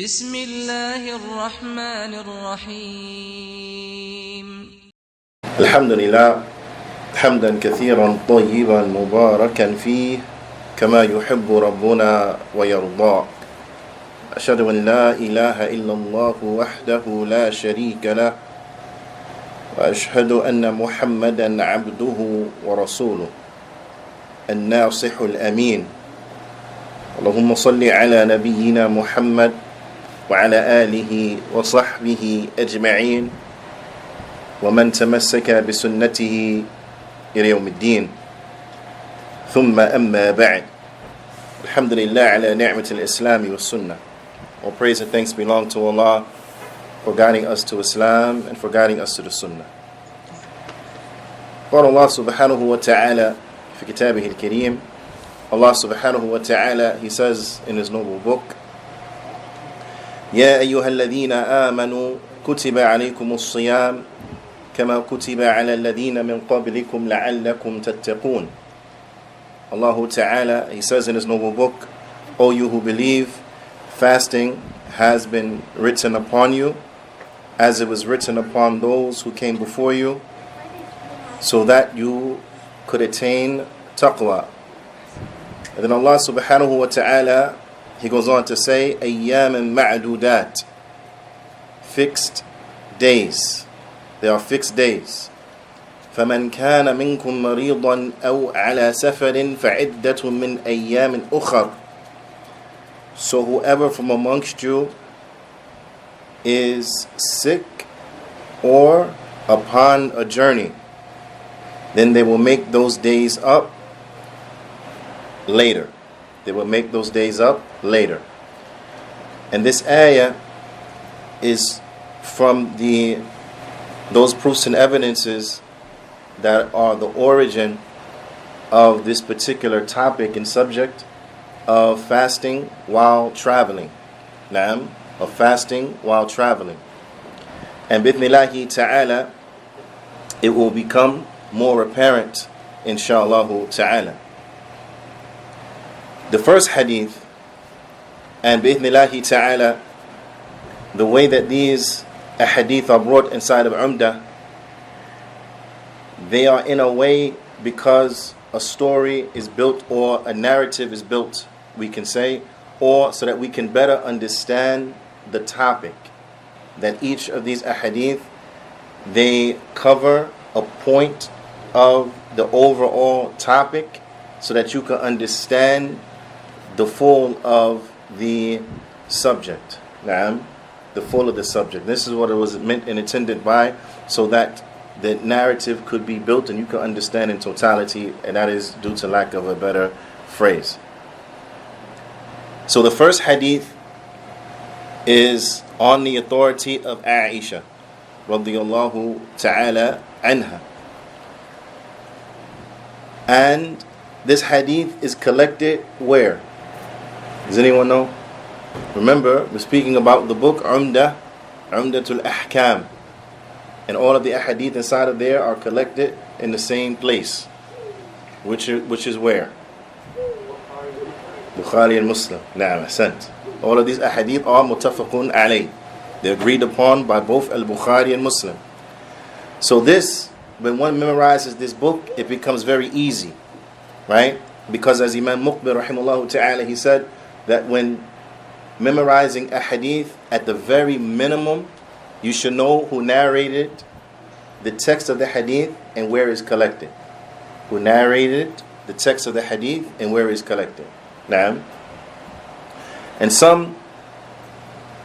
بسم الله الرحمن الرحيم الحمد لله حمدا كثيرا طيبا مباركا فيه كما يحب ربنا ويرضى أشهد أن لا إله إلا الله وحده لا شريك له وأشهد أن محمدا عبده ورسوله الناصح الأمين اللهم صل على نبينا محمد وعلى آله وصحبه أجمعين ومن تمسك بسنته إلى يوم الدين ثم أما بعد الحمد لله على نعمة الإسلام والسنة. All praise and thanks belong to Allah for guiding us to Islam and for guiding us to the Sunnah. قال الله سبحانه وتعالى في كتابه الكريم. Allah subhanahu wa ta'ala, He says in His noble book, يا أيها الذين آمنوا كتب عليكم الصيام كما كتب على الذين من قبلكم لعلكم تتقون. Allah Ta'ala, He says in His noble book, O you who believe, fasting has been written upon you as it was written upon those who came before you, so that you could attain taqwa. And then Allah subhanahu wa ta'ala, He goes on to say, أَيَّامٍ مَعْدُودَاتٍ, fixed days. They are fixed days. فَمَنْ كَانَ مِنْكُمْ مَرِيضًا أَوْ عَلَى سَفَرٍ فَعِدَّةٌ مِنْ أَيَّامٍ أُخَرٍ. So whoever from amongst you is sick or upon a journey, then they will make those days up later. They will make those days up later. And this ayah is from those proofs and evidences that are the origin of this particular topic and subject of fasting while traveling. Naam, of fasting while traveling. And bithnillahi ta'ala, it will become more apparent, inshaAllah ta'ala. The first hadith, and bi'ithnillahi ta'ala, the way that these hadith are brought inside of Umdah, they are in a way because a story is built or a narrative is built, we can say, or so that we can better understand the topic. That each of these ahadith, they cover a point of the overall topic so that you can understand the full of the subject. Naam, the full of the subject. This is what it was meant and intended by, so that the narrative could be built and you can understand in totality, and that is due to lack of a better phrase. So the first hadith is on the authority of Aisha radiyallahu ta'ala anha. And this hadith is collected where? Does anyone know? Remember, we're speaking about the book Umdatul Ahkam. And all of the ahadith inside of there are collected in the same place. Which is where? Bukhari and Muslim. Na'am, ahsant. All of these ahadith are muttafaqun alayh. They're agreed upon by both al-Bukhari and Muslim. So this, when one memorizes this book, it becomes very easy. Right? Because as Imam Muqbil rahimahullah ta'ala, he said that when memorizing a hadith, at the very minimum, you should know who narrated the text of the hadith and where it's collected. Who narrated the text of the hadith and where it's collected. Naam. And some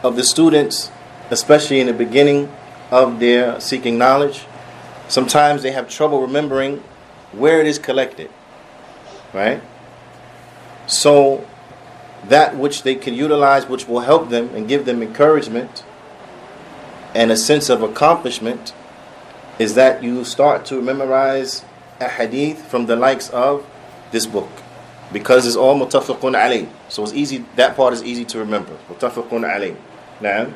of the students, especially in the beginning of their seeking knowledge, sometimes they have trouble remembering where it is collected. Right? So that which they can utilize, which will help them and give them encouragement and a sense of accomplishment, is that you start to memorize a hadith from the likes of this book, because it's all muttafaqun alayh. So it's easy, that part is easy to remember. Muttafaqun alayh. Naam.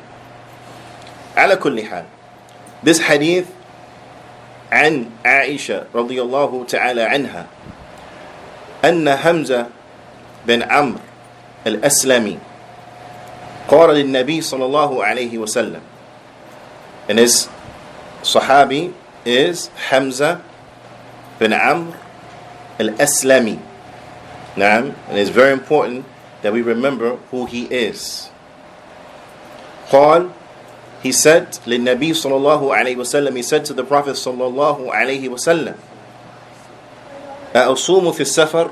Ala kulli hal. This hadith an Aisha radiyallahu ta'ala anha, أن حمزة بن عمرو الأسلمي قال للنبي صلى الله عليه وسلم. And his Sahabi is Hamza bin Amr al-Aslami. Naam. And it's very important that we remember who he is. قال, he said, للنبي صلى الله عليه وسلم, he said to the Prophet صلى الله عليه وسلم, أصوم في السفر,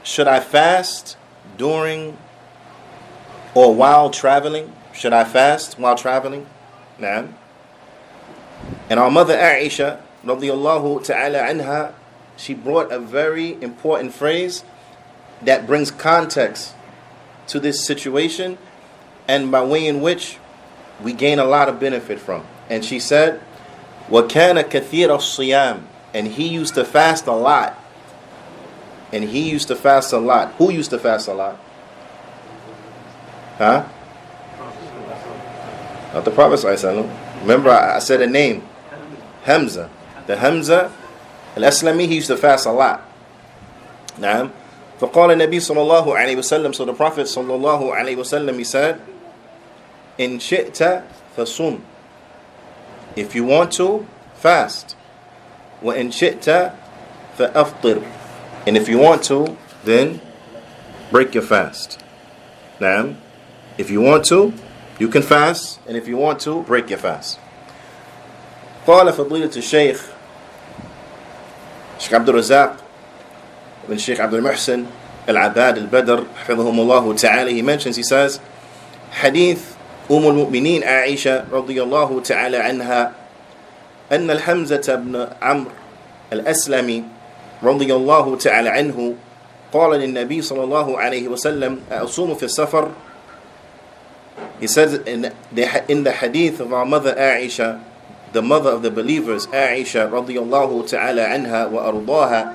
should I fast during or while traveling? Should I fast while traveling? Naam. And our mother Aisha radiyallahu ta'ala anha, she brought a very important phrase that brings context to this situation, and by way in which we gain a lot of benefit from. And she said, وَكَانَ كَثِيرَ الصِّيَامِ, and he used to fast a lot. And he used to fast a lot. Who used to fast a lot? Huh? Not the Prophet ﷺ. Remember I said a name. Hamza. The Hamza al-Aslami, he used to fast a lot. Naam. فقال النبي صلى الله عليه وسلم, so the Prophet صلى الله عليه وسلم, he said, إن شئت فصم, if you want to, fast. وإن شئت فأفطر, and if you want to, then break your fast. Naam. If you want to, you can fast, and if you want to, break your fast. قال فضيلة الشيخ عبد الرزاق بن الشيخ عبد المحسن العباد البدر حفظهم الله تعالى, he mentions, he says, حديث المؤمنين عائشة رضي الله تعالى عنها أن الحمزة بن عمرو الأسلمي رضي الله تعالى عنه قال للنبي صلى الله عليه وسلم أصوم في السفر. He says in the hadith of our mother Aisha, the mother of the believers, Aisha radiyallahu ta'ala anha wa ardaha,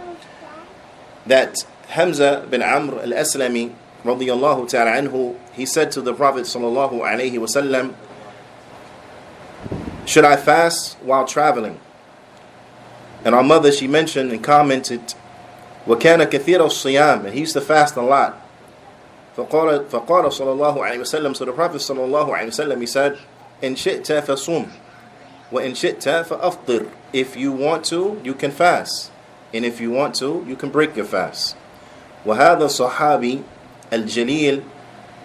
that Hamza bin Amr al-Aslami radiyallahu ta'ala anhu, he said to the Prophet sallallahu alayhi wa sallam, should I fast while traveling? And our mother, she mentioned and commented, وَكَانَ كَثِيرَ الصِّيَامِ, and he used to fast a lot. فقال صلى الله عليه وسلم, so the Prophet صلى الله عليه وسلم, he said, إن شئت فصم وإن شئت فأفطر, if you want to, you can fast, and if you want to, you can break your fast. وهذا الصحابي الجليل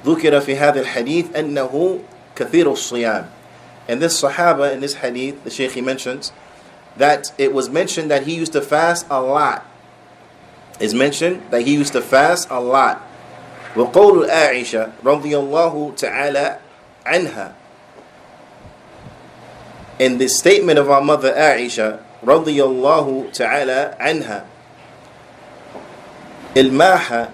ذكر في هذا الحديث أنه كثير الصيام. And this Sahaba in this hadith, the Shaykh, he mentions that it was mentioned that he used to fast a lot. It's mentioned that he used to fast a lot. وقول عائشة رضي الله تعالى عنها, in the statement of our mother Aisha رضي الله تعالى عنها, الماح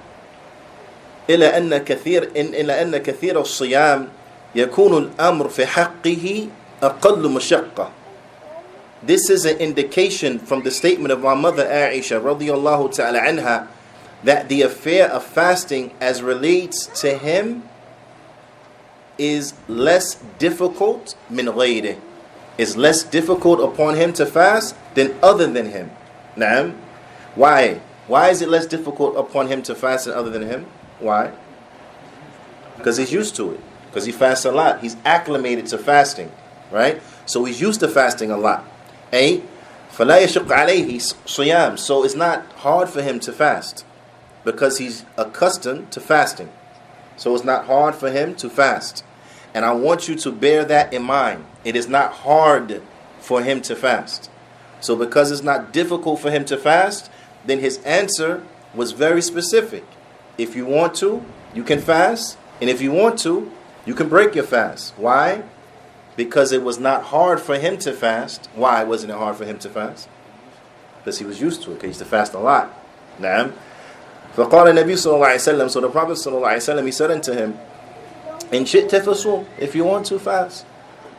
إلى أن كثير الصيام يكون الأمر في حقه أقل مشقة. This is an indication from the statement of our mother Aisha رضي الله تعالى عنها that the affair of fasting as relates to him is less difficult min ghayrihi, is less difficult upon him to fast than other than him. Naam. Why? Why is it less difficult upon him to fast than other than him? Why? Because he's used to it. Because he fasts a lot. He's acclimated to fasting. Right? So he's used to fasting a lot. فَلَا يَشُقْ عَلَيْهِ صِيَامٌ, so it's not hard for him to fast, because he's accustomed to fasting. So it's not hard for him to fast. And I want you to bear that in mind. It is not hard for him to fast. So because it's not difficult for him to fast, then his answer was very specific. If you want to, you can fast. And if you want to, you can break your fast. Why? Because it was not hard for him to fast. Why wasn't it hard for him to fast? Because he was used to it. Because he used to fast a lot. Naam. فقال النبي صلى الله عليه وسلم, so the Prophet صلى الله عليه وسلم, he said unto him, إن شئت فصوم, if you want to fast,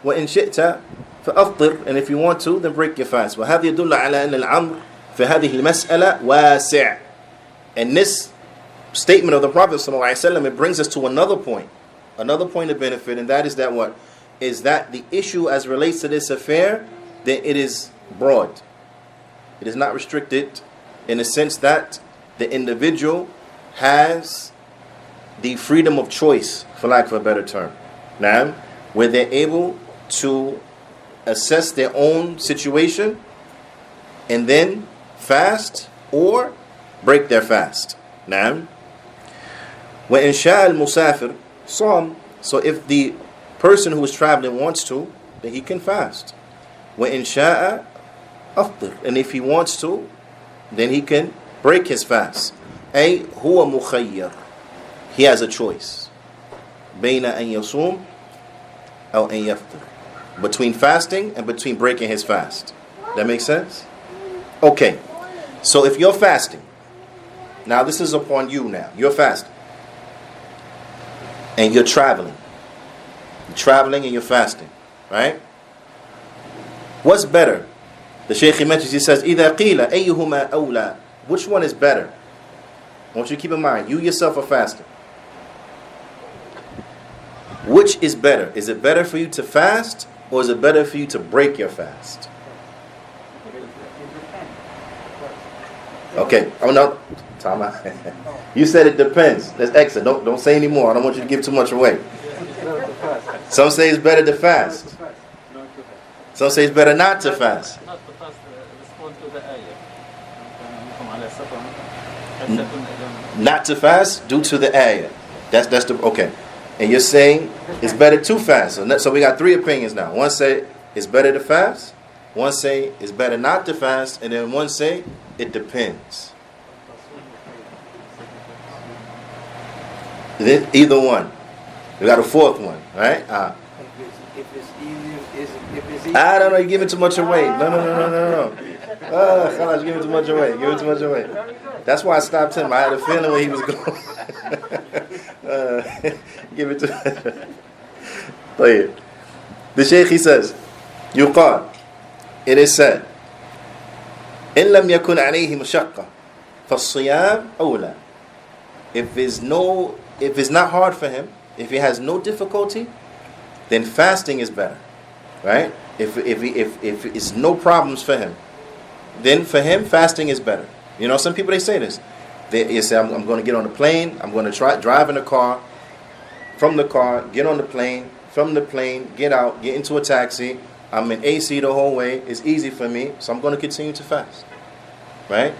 وإن شئت فأفطر, and if you want to, then break your fast. وهذا يدل على أن الأمر في هذه المسألة واسع. And this statement of the Prophet صلى الله عليه وسلم, it brings us to another point of benefit, and that is that what? Is that the issue as relates to this affair, that it is broad. It is not restricted in the sense that the individual has the freedom of choice, for lack of a better term. Now, where they're able to assess their own situation and then fast or break their fast. Now, وَإِنْ شَاءَ الْمُسَافِرُ صَامَ. So if the person who is traveling wants to, then he can fast. وَإِنْ شَاءَ أَفْطِرُ. And if he wants to, then he can break his fast. أي هو مخير. He has a choice. بين أن يصوم أو أن يفطر. Between fasting and between breaking his fast. That makes sense? Okay. So if you're fasting, now this is upon you now. You're fasting. And you're traveling. You're traveling and you're fasting. Right? What's better? The Shaykh mentions, he says, إِذَا قِيلَ أَيُّهُمَا أَوْلَى. Which one is better? I want you to keep in mind, you yourself are fasting. Which is better? Is it better for you to fast, or is it better for you to break your fast? Okay. Oh no, time out. You said it depends. That's excellent. Don't say any more. I don't want you to give too much away. Some say it's better to fast. Some say it's better not to fast. Not to fast. Respond to the ayah. Not to fast due to the ayah. That's the okay. And you're saying it's better to fast. So we got three opinions now. One say it's better to fast. One say it's better not to fast. And then one say it depends. Then either one. We got a fourth one, right? If it's easy. I don't know. You're giving too much away. No. You're giving too much away. That's why I stopped him. I had a feeling where he was going. Give it to طيب. The Shaykh, he says, يقال, it is said, إن لم يكن عليه مشقة فالصيام أولى. If it's not hard for him, if he has no difficulty, then fasting is better, right? If it's no problems for him, then for him fasting is better. You know, some people, they say this. They say, I'm going to get on the plane. I'm going to drive in the car. From the car, get on the plane. From the plane, get out, get into a taxi. I'm in AC the whole way. It's easy for me, so I'm going to continue to fast, right?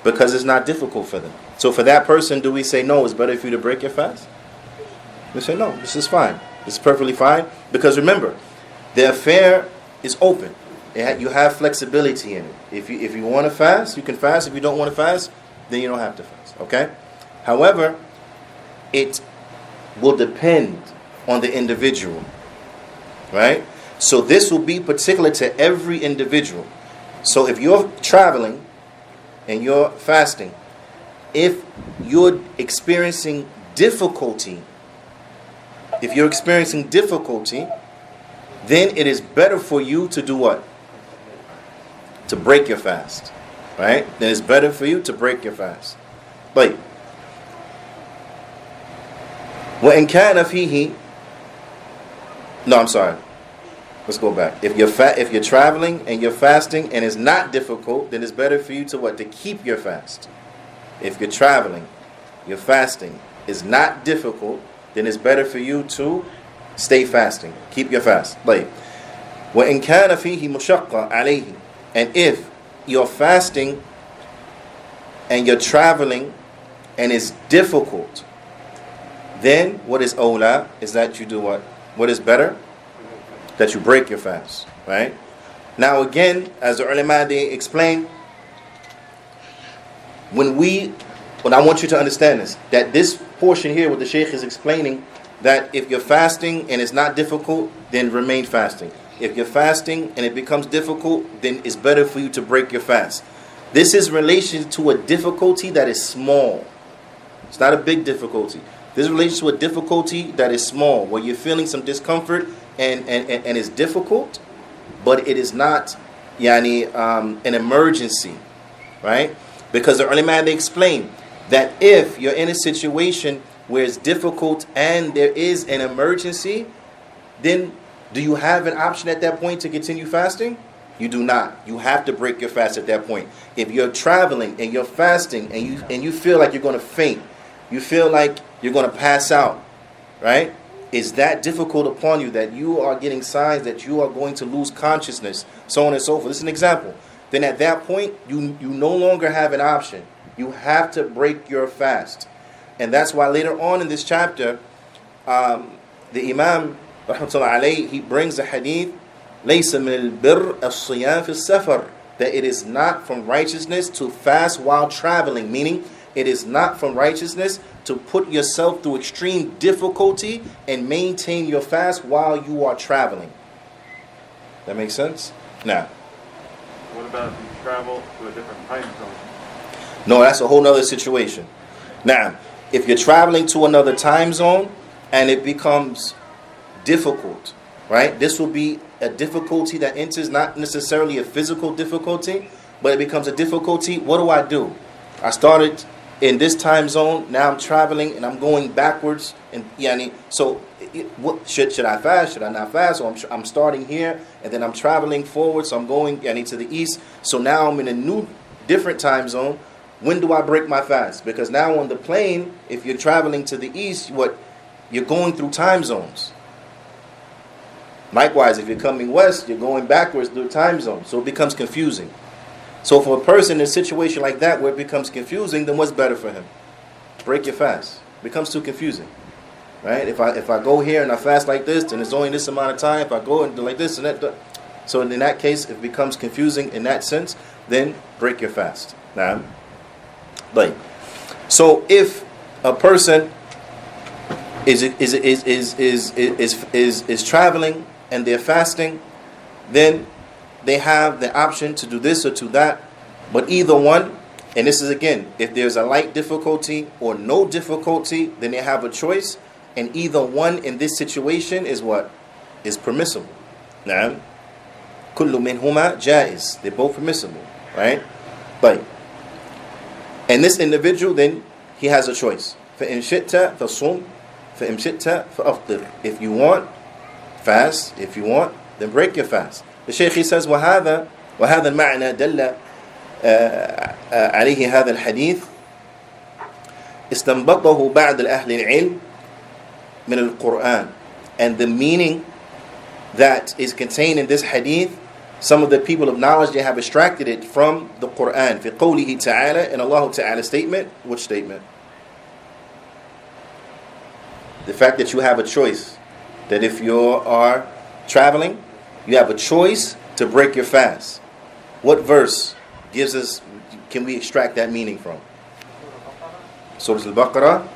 Because it's not difficult for them. So for that person, do we say, no, it's better for you to break your fast? We say, no, this is fine. This is perfectly fine. Because remember, the affair is open. You have flexibility in it. If you want to fast, you can fast. If you don't want to fast, then you don't have to fast. Okay? However, it will depend on the individual. Right? So this will be particular to every individual. So if you're traveling and you're fasting, if you're experiencing difficulty, then it is better for you to do what? To break your fast. Right? Then it's better for you to break your fast. But وَإِنْ كَانَ فِيهِ No, I'm sorry. Let's go back. If you're traveling and you're fasting and it's not difficult, then it's better for you to what? To keep your fast. If you're traveling, you're fasting, it's not difficult, then it's better for you to stay fasting. Keep your fast. Like, وَإِنْ كَانَ فِيهِ مُشَقَّةٌ عَلَيْهِ. And if you're fasting and you're traveling and it's difficult, then what is awla is that you do what? What is better? That you break your fast, right? Now again, as the ulama, they explain, when I want you to understand this, that this portion here, what the Shaykh is explaining, that if you're fasting and it's not difficult, then remain fasting. If you're fasting and it becomes difficult, then it's better for you to break your fast. This is in relation to a difficulty that is small. It's not a big difficulty. This relates to a difficulty that is small, where you're feeling some discomfort and it's difficult, but it is not an emergency, right? Because the ulama, they explain that if you're in a situation where it's difficult and there is an emergency, then do you have an option at that point to continue fasting? You do not. You have to break your fast at that point. If you're traveling and you're fasting and you feel like you're going to faint, you feel like you're going to pass out, right? Is that difficult upon you that you are getting signs that you are going to lose consciousness, so on and so forth? This is an example. Then at that point, you no longer have an option. You have to break your fast. And that's why later on in this chapter, the Imam, rahmatullahi alayhi, he brings a hadith, لَيْسَ مِنَ الْبِرِّ الصِّيَامِ فِي السَّفَرِ, that it is not from righteousness to fast while traveling, meaning it is not from righteousness to put yourself through extreme difficulty and maintain your fast while you are traveling. That makes sense? Now, What about if you travel to a different time zone? no, that's a whole nother situation. Now, if you're traveling to another time zone and it becomes difficult, right? This will be a difficulty that enters, not necessarily a physical difficulty, but it becomes a difficulty. What do? I started in this time zone, now I'm traveling and I'm going backwards. And so what should I fast? Should I not fast? So I'm starting here and then I'm traveling forward, so I'm going to the east. So now I'm in a new, different time zone. When do I break my fast? Because now on the plane, if you're traveling to the east, you're going through time zones. Likewise, if you're coming west, you're going backwards through time zones. So it becomes confusing. So for a person in a situation like that where it becomes confusing, then what's better for him? Break your fast. It becomes too confusing. Right? If I go here and I fast like this, then it's only this amount of time. If I go and do like this and that. So in that case, if it becomes confusing in that sense, then break your fast. Now, so if a person is traveling and they're fasting, then they have the option to do this or to that. But either one, and this is again, if there's a light difficulty or no difficulty, then they have a choice. And either one in this situation is what? Is permissible. Now, kullu minhuma jaiz. They're both permissible, right? But, and this individual, then, he has a choice. فَإِن شِئْتَ فَصُمْ فَإِن شِئْتَ فَأَفْطِرْ. If you want, fast. If you want, then break your fast. The Shaykh, he says, وهذا المعنى دل عليه هذا الحديث استنبطه بعض الأهل العلم من القرآن. And the meaning that is contained in this hadith, some of the people of knowledge, they have extracted it from the Qur'an. في قوله تعالى, in Allah Ta'ala's statement. Which statement? The fact that you have a choice. That if you are traveling, you have a choice to break your fast. What verse can we extract that meaning from? Surah Al-Baqarah.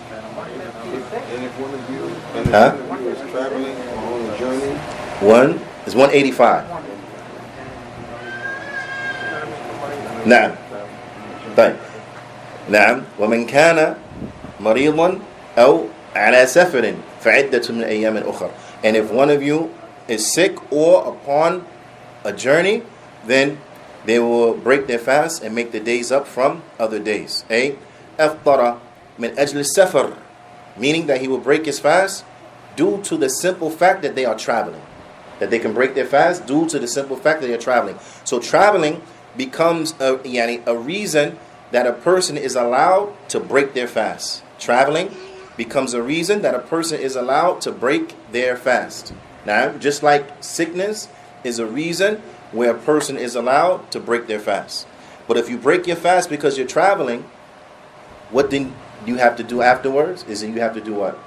And if one of you is traveling or on a journey, One is 185. نعم. طيب. نعم. ومن كان مريضا أو على سفر فعدة من أيام أخرى. And if one of you is sick or upon a journey, then they will break their fast and make the days up from other days. أفطر من أجل السفر, meaning that he will break his fast due to the simple fact that they are traveling. That they can break their fast due to the simple fact that they are traveling. So traveling becomes a reason that a person is allowed to break their fast. Traveling becomes a reason that a person is allowed to break their fast. Now, just like sickness is a reason where a person is allowed to break their fast. But if you break your fast because you're traveling, what then you have to do afterwards is that you have to do what?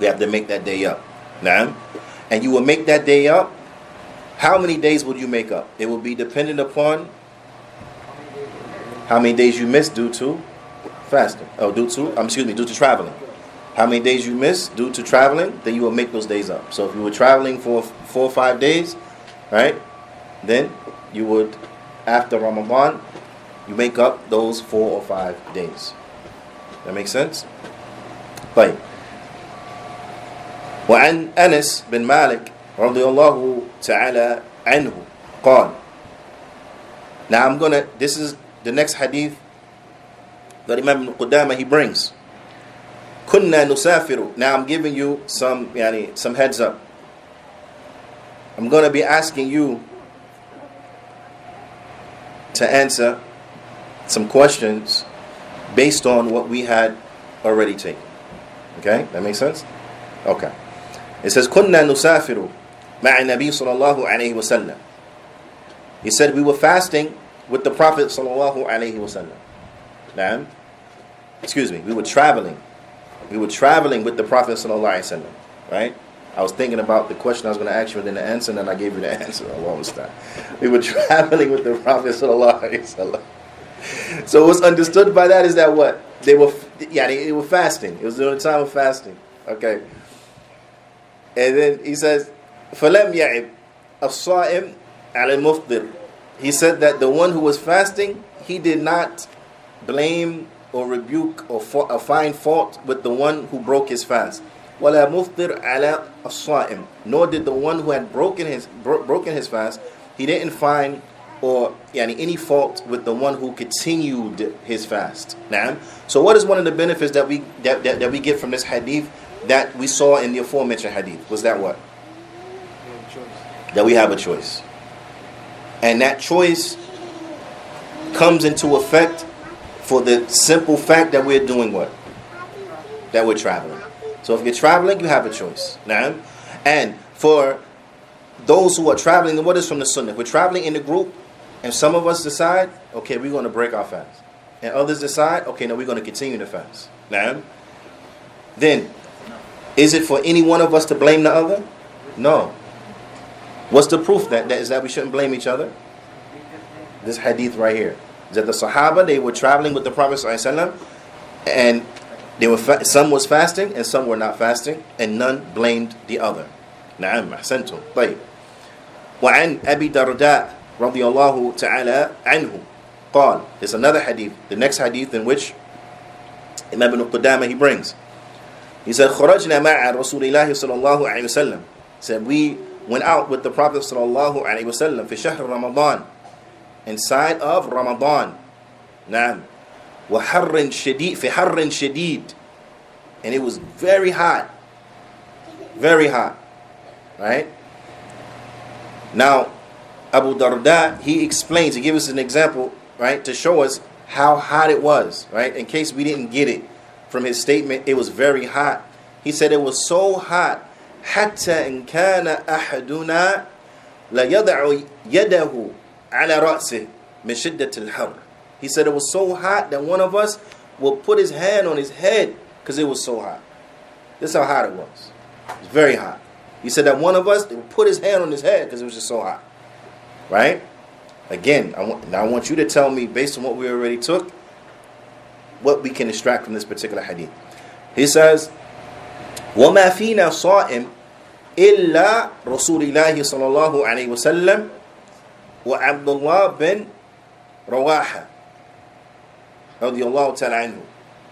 You have to make that day up. Now, and you will make that day up. How many days will you make up? It will be dependent upon how many days you missed due to fasting. Due to traveling. How many days you missed due to traveling, then you will make those days up. So if you were traveling for 4 or 5 days, right, then you would, after Ramadan, you make up those 4 or 5 days. That makes sense? طيب. وعن أنس بن مالك رضي الله تعالى عنه قال. Now this is the next hadith that Imam Ibn Qudama he brings. كنا نسافر. Now I'm giving you some heads up. I'm going to be asking you to answer some questions based on what we had already taken. Okay, that makes sense? Okay. It says, كُنَّا نُسَافِرُ مَعَ النَّبِي صَلَى اللَّهُ عَلَيْهِ وَسَلَّمَ. He said we were fasting with the Prophet sallallahu alaihi wasallam. Naam. Excuse me, we were traveling. We were traveling with the Prophet sallallahu alaihi wasallam. Right? I was thinking about the question I was going to ask you and then the answer, and then I gave you the answer along with that. We were traveling with the Prophet sallallahu alaihi wasallam. So what's understood by that is that what? They were fasting. It was during the time of fasting. Okay. And then he says, فَلَمْ يَعِبْ الصَّائِمْ عَلَى الْمُفْطِرِ. He said that the one who was fasting, he did not blame or rebuke or find fault with the one who broke his fast. وَلَا مُفْطِرْ عَلَى الصَّائِمِ. Nor did the one who had broken his fast, he didn't find or any fault with the one who continued his fast. Now, so what is one of the benefits that we get from this hadith that we saw in the aforementioned hadith? Was that what? That we have a choice. And that choice comes into effect for the simple fact that we're doing what? That we're traveling. So if you're traveling, you have a choice. Now, and for those who are traveling, then what is from the sunnah? If we're traveling in a group, and some of us decide, okay, we're going to break our fast. And others decide, okay, no, we're going to continue the fast. Now, then, is it for any one of us to blame the other? No. What's the proof that we shouldn't blame each other? This hadith right here. That the Sahaba, they were traveling with the Prophet ﷺ, and some was fasting and some were not fasting, and none blamed the other. Na'am, ahsantum. طيب. وعن أبي درداء رضي الله تعالى عنه قال. There's another hadith, the next hadith in which Imam ibn Qudamah he brings. He said, خرجنا مع رسول الله صلى الله عليه وسلم. He said, we went out with the Prophet صلى الله عليه وسلم في شهر رمضان, inside of Ramadan. نعم. وحر شديد في حر شديد. And it was very hot. Very hot. Right? Now, Abu Darda, he explains, he gives us an example, right, to show us how hot it was, right? In case we didn't get it from his statement, it was very hot. He said it was so hot, حتى إن كان أحدنا لا يضع يده على رأسه من شدة الحر. He said it was so hot that one of us will put his hand on his head because it was so hot. This is how hot it was. It was very hot. He said that one of us will put his hand on his head because it was just so hot. Right? Again, I want you to tell me, based on what we already took, what we can extract from this particular hadith. He says, وَمَا فِينَا صَائِمْ إِلَّا رَسُولِ اللَّهِ صَلَى اللَّهُ عَلَيْهِ وَسَلَّمْ وَعَبْدُ اللَّهِ بِنْ رَوَاحَةَ رَضِيَ اللَّهُ تَعَالَى عَنْهُ.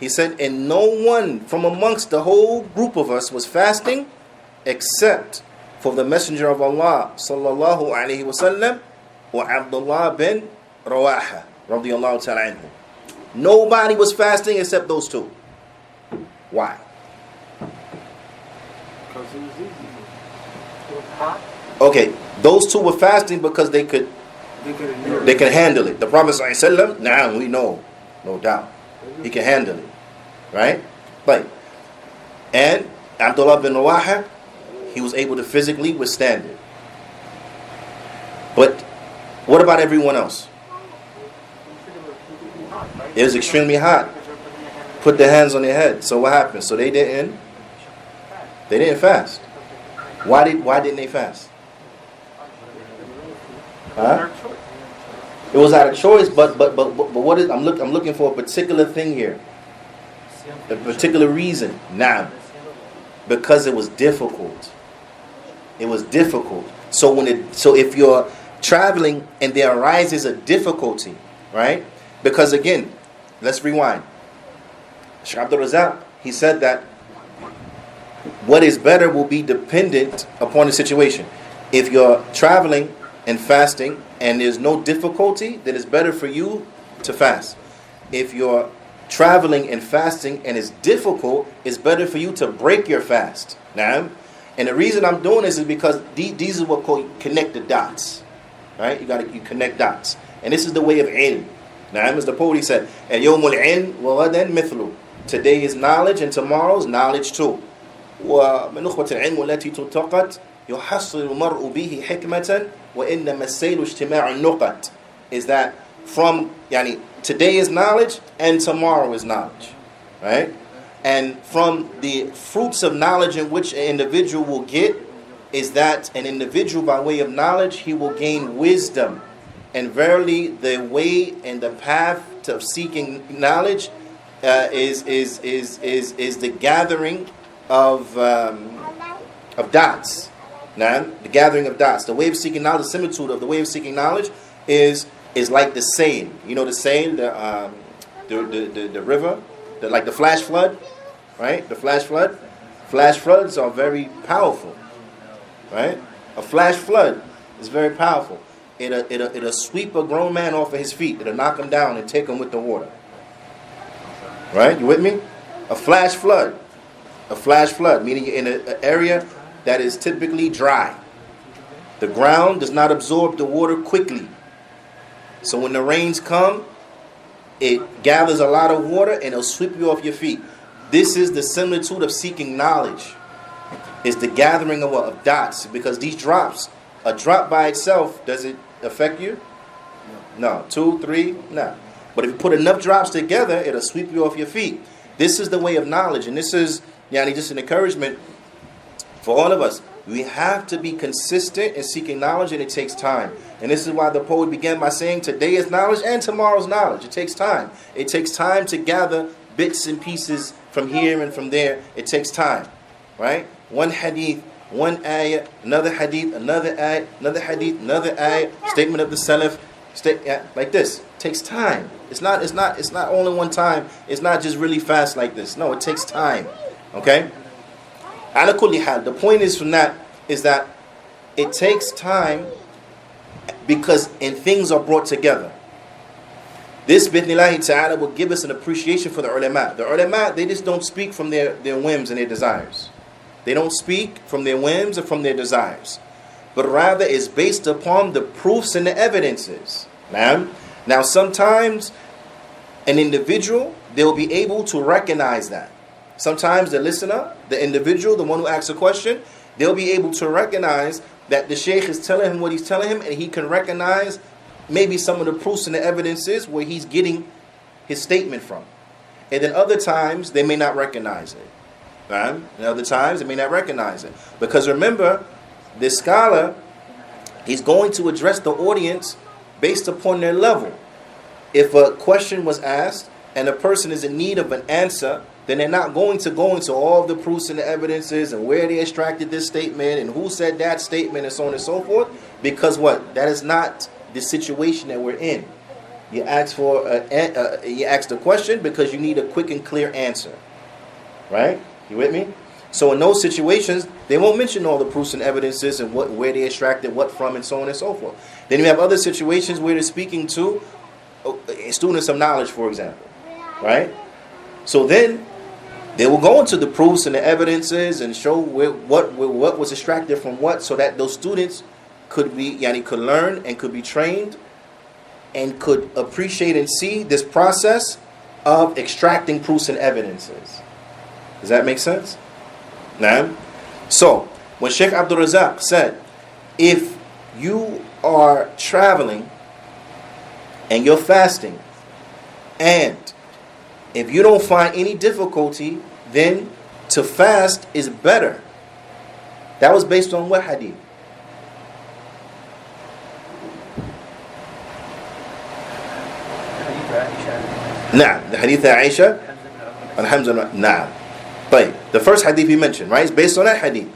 He said, and no one from amongst the whole group of us was fasting except for the Messenger of Allah sallallahu alaihi wasallam or Abdullah bin Rawaha radiyallahu ta'ala anhu. Nobody was fasting except those two. Why? Because it was easy. It was hot. Okay, those two were fasting because they could handle it. The Prophet sallallahu alaihi wasallam, we know, no doubt, he can handle it, right? But and Abdullah bin Rawaha, he was able to physically withstand it. But what about everyone else? It was extremely hot. Put their hands on their head. So what happened? So they didn't fast. Why didn't they fast? Huh? It was out of choice, but what is I'm looking for a particular thing here. A particular reason. Now, because it was difficult. It was difficult. So if you're traveling and there arises a difficulty, right? Because again, let's rewind. Shaykh Abdul Razak, he said that what is better will be dependent upon the situation. If you're traveling and fasting and there's no difficulty, then it's better for you to fast. If you're traveling and fasting and it's difficult, it's better for you to break your fast. Now, and the reason I'm doing this is because these are what called connect the dots. Right? You connect dots. And this is the way of ilm. Now, as the poet he said, اليوم العلم وغدا مثله. Today is knowledge and tomorrow is knowledge too. ومن أخوة العلم التي تلتقط يحصل المرء به حكمة وإنما السيل اجتماع النقط. Is that from today is knowledge and tomorrow is knowledge, right? And from the fruits of knowledge in which an individual will get is that an individual by way of knowledge he will gain wisdom. And verily, the way and the path of seeking knowledge is the gathering of dots. Now, the gathering of dots. The way of seeking knowledge, the similitude of the way of seeking knowledge is like the Seine. You know the Seine, the river, like the flash flood, right? The flash flood. Flash floods are very powerful, right? A flash flood is very powerful. It'll sweep a grown man off of his feet. It'll knock him down and take him with the water. Right? You with me? A flash flood. A flash flood, meaning you're in an area that is typically dry. The ground does not absorb the water quickly. So when the rains come, it gathers a lot of water and it'll sweep you off your feet. This is the similitude of seeking knowledge. It's the gathering of dots. Because these drops, a drop by itself, does it affect you? No. 2, 3, no. But if you put enough drops together, it'll sweep you off your feet. This is the way of knowledge. And this is just an encouragement for all of us. We have to be consistent in seeking knowledge, and it takes time. And this is why the poet began by saying, today is knowledge and tomorrow's knowledge. It takes time. It takes time to gather bits and pieces from here and from there. It takes time, right? One hadith, one ayah, another hadith, another ayah, another hadith, another ayah, statement of the Salaf, like this. It takes time. It's not only one time. It's not just really fast like this. No, it takes time. Okay? Ala kulli hal, the point is from that is that it takes time because things are brought together. This bithnillahi ta'ala will give us an appreciation for the ulama. The ulama, they just don't speak from their whims and their desires. They don't speak from their whims or from their desires, but rather is based upon the proofs and the evidences. Now sometimes an individual, they'll be able to recognize that. Sometimes the listener, the individual, the one who asks a question, they'll be able to recognize that the sheikh is telling him what he's telling him, and he can recognize maybe some of the proofs and the evidences where he's getting his statement from. And then other times, they may not recognize it. And other times, they may not recognize it. Because remember, this scholar, he's going to address the audience based upon their level. If a question was asked and a person is in need of an answer, then they're not going to go into all of the proofs and the evidences and where they extracted this statement and who said that statement and so on and so forth. Because what? That is not the situation that we're in. You ask the question because you need a quick and clear answer. Right? You with me? So in those situations, they won't mention all the proofs and evidences and where they extracted what from and so on and so forth. Then you have other situations where they're speaking to students of knowledge, for example. Right? So then they will go into the proofs and the evidences and show what was extracted from what, so that those students could learn and could be trained and could appreciate and see this process of extracting proofs and evidences. Does that make sense? Now, so when Sheikh Abdul Razak said, if you are traveling and you're fasting, and if you don't find any difficulty, then to fast is better. That was based on what hadith? Nah, the hadith of Aisha. Alhamdulillah. Nah. But the first hadith he mentioned, right? It's based on that hadith.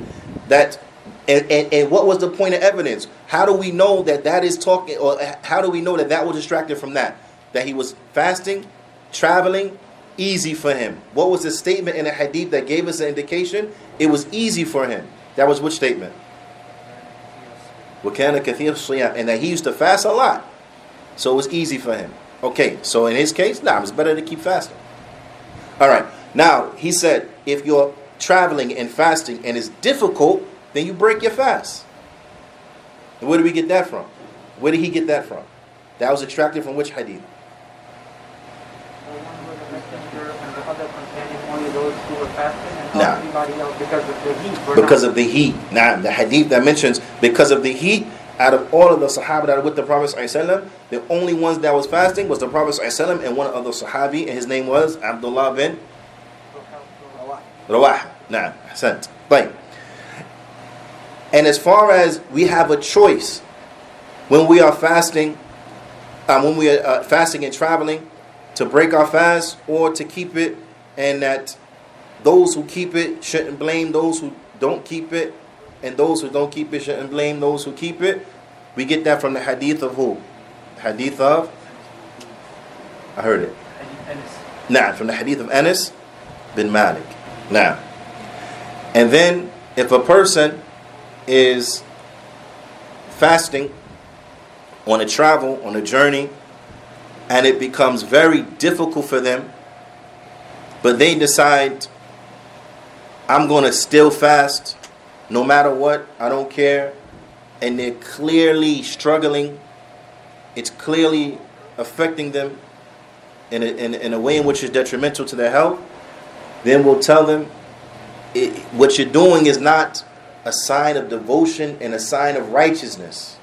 And what was the point of evidence? How do we know that is talking, or how do we know that was distracted from that? That he was fasting, traveling, easy for him. What was the statement in the hadith that gave us an indication? It was easy for him. That was which statement? وَكَانَ كَثِيرُ الصِّيَامِ. And that he used to fast a lot. So it was easy for him. Okay, so in his case, it's better to keep fasting. Alright, now he said, if you're traveling and fasting and it's difficult, then you break your fast. And where do we get that from? Where did he get that from? That was extracted from which hadith? fasting and Nah. everybody else because of the heat. Because of the heat. Now, the hadith that mentions because of the heat, out of all of the Sahaba that are with the Prophet ﷺ, the only ones that was fasting was the Prophet ﷺ and one other Sahabi, and his name was Abdullah bin Rawaha. Nah, Ahsant. Right. And as far as we have a choice when we are fasting, fasting and traveling, to break our fast or to keep it, and that those who keep it shouldn't blame those who don't keep it, and those who don't keep it shouldn't blame those who keep it. We get that from the hadith of who? Hadith of? I heard it. Nah, from the hadith of Anas bin Malik. Nah. And then if a person is fasting on a travel, on a journey, and it becomes very difficult for them, but they decide, I'm going to still fast no matter what, I don't care, and they're clearly struggling, it's clearly affecting them in a way in which is detrimental to their health, then we'll tell them, what you're doing is not a sign of devotion and a sign of righteousness.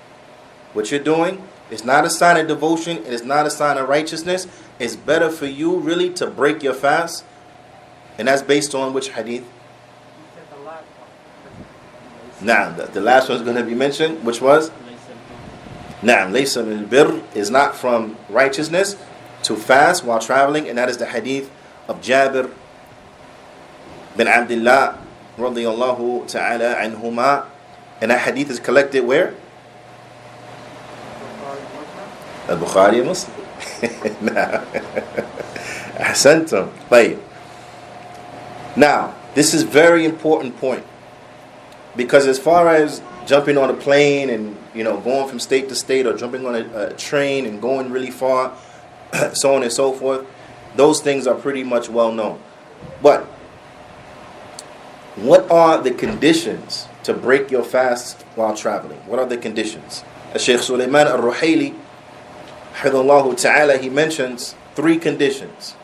What you're doing is not a sign of devotion, it is not a sign of righteousness. It's better for you really to break your fast. And that's based on which hadith? Now, the last one is going to be mentioned, which was? Naam, laysa min birr is not from righteousness to fast while traveling, and that is the hadith of Jabir bin Abdullah radiyallahu ta'ala anhuma. And that hadith is collected where? Al-Bukhari and Muslim. Ahsantum. Tayyib. Now, this is very important point, because as far as jumping on a plane and going from state to state, or jumping on a train and going really far, so on and so forth, those things are pretty much well known. But what are the conditions to break your fast while traveling? What are the conditions? Shaykh Sulaiman al-Ruhaili, hafidhahullah ta'ala, he mentions 3 conditions.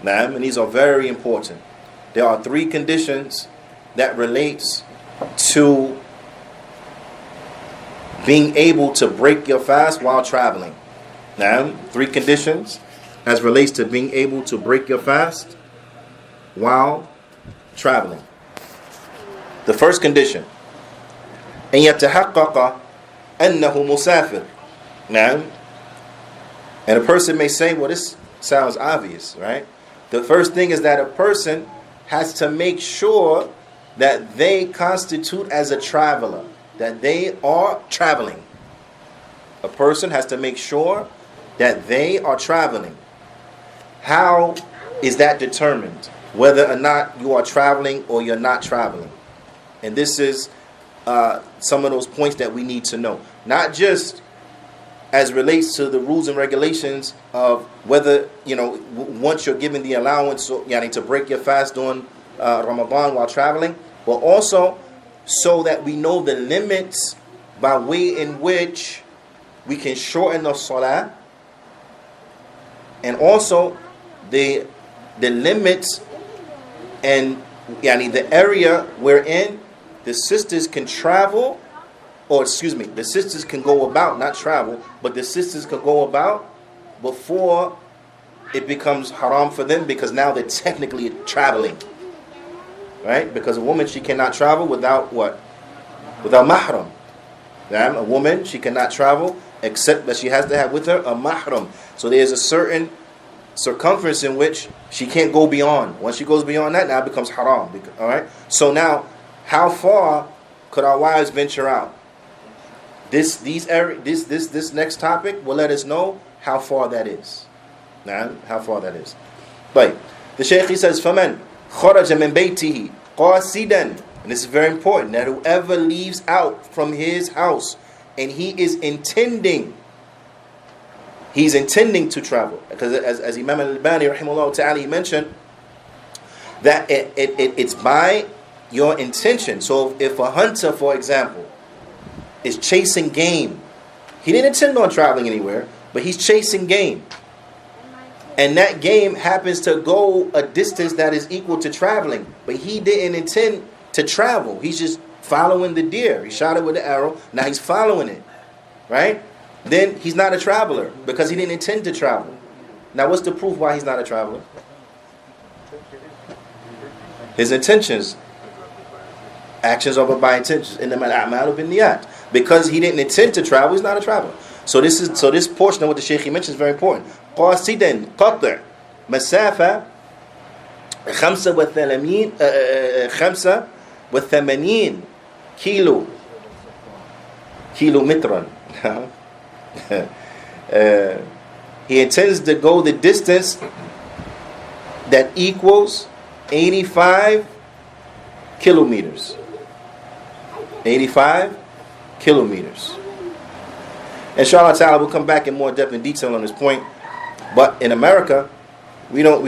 Naam, and these are very important. There are 3 conditions that relates to being able to break your fast while traveling. Now, 3 conditions as relates to being able to break your fast while traveling. The first condition, أن يتحقق أنه مسافر. Now, and a person may say, well, this sounds obvious, right? The first thing is that a person has to make sure that they constitute as a traveler, that they are traveling. A person has to make sure that they are traveling. How is that determined? Whether or not you are traveling or you're not traveling. And this is some of those points that we need to know. Not just as relates to the rules and regulations of whether, once you're given the allowance to break your fast during Ramadan while traveling, but also so that we know the limits by way in which we can shorten the salah, and also the limits and the area wherein the sisters can travel, the sisters can go about, not travel, but the sisters can go about before it becomes haram for them, because now they're technically traveling. Right? Because a woman, she cannot travel without what? Without mahram. A woman, she cannot travel except that she has to have with her a mahram. So there's a certain circumference in which she can't go beyond. Once she goes beyond that, now it becomes haram. All right? So now, how far could our wives venture out? This next topic will let us know how far that is. Now, how far that is. But the Shaykh, he says, فَمَنْ خَرَجَ مِنْ بَيْتِهِ قَاصِدًا. And this is very important, that whoever leaves out from his house and he is intending to travel. Because as Imam al-Albani rahimahullah ta'ala, he mentioned that it's by your intention. So if a hunter, for example, is chasing game, he didn't intend on traveling anywhere, but he's chasing game, And that game happens to go a distance that is equal to traveling. But he didn't intend to travel. He's just following the deer. He shot it with the arrow. Now he's following it. Right? Then he's not a traveler because he didn't intend to travel. Now what's the proof why he's not a traveler? His intentions. Actions are by intentions. In the a'malu bin niyat. Because he didn't intend to travel, he's not a traveler. So this portion of what the Shaykh mentions is very important. قاصدا قطع مسافة 85 كيلومترا. He intends to go the distance that equals 85 kilometers. 85 kilometers. Inshallah ta'ala, we'll come back in more depth and detail on this point. But in America, we don't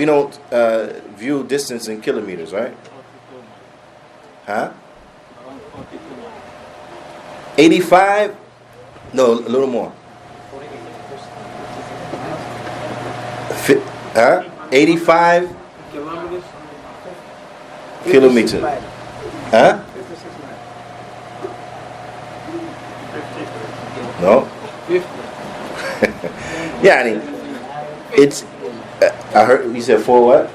view distance in kilometers, right? Huh? 85? No, a little more. 85 kilometers. Huh? No. Yeah, it's. I heard you said 4 what?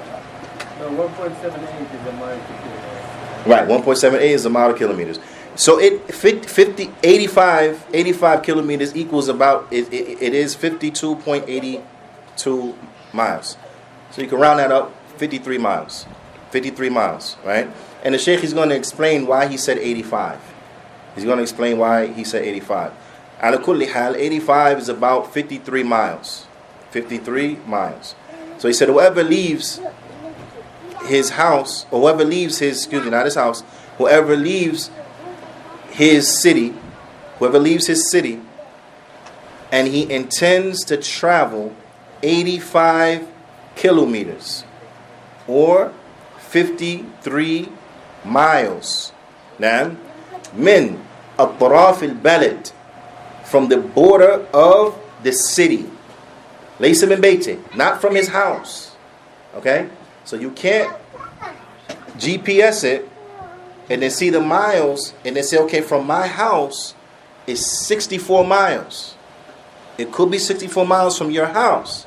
No, 1.78 is a mile per kilometer. Right, 1.78 is a mile kilometers. So 85 kilometers equals about it is 52.82 miles. So you can round that up, 53 miles. 53 miles, right? And the Shaykh is going to explain why he said 85. He's going to explain why he said 85. Ala kulli hal, 85 is about 53 miles. 53 miles. So he said whoever leaves his house, or whoever leaves his, not his house, whoever leaves his city, and he intends to travel 85 kilometers, or 53 miles. Now, min atraf al-balad, from the border of the city. Laysa min bayti, not from his house. Okay? So you can't GPS it and then see the miles and then say, okay, from my house is 64 miles. It could be 64 miles from your house,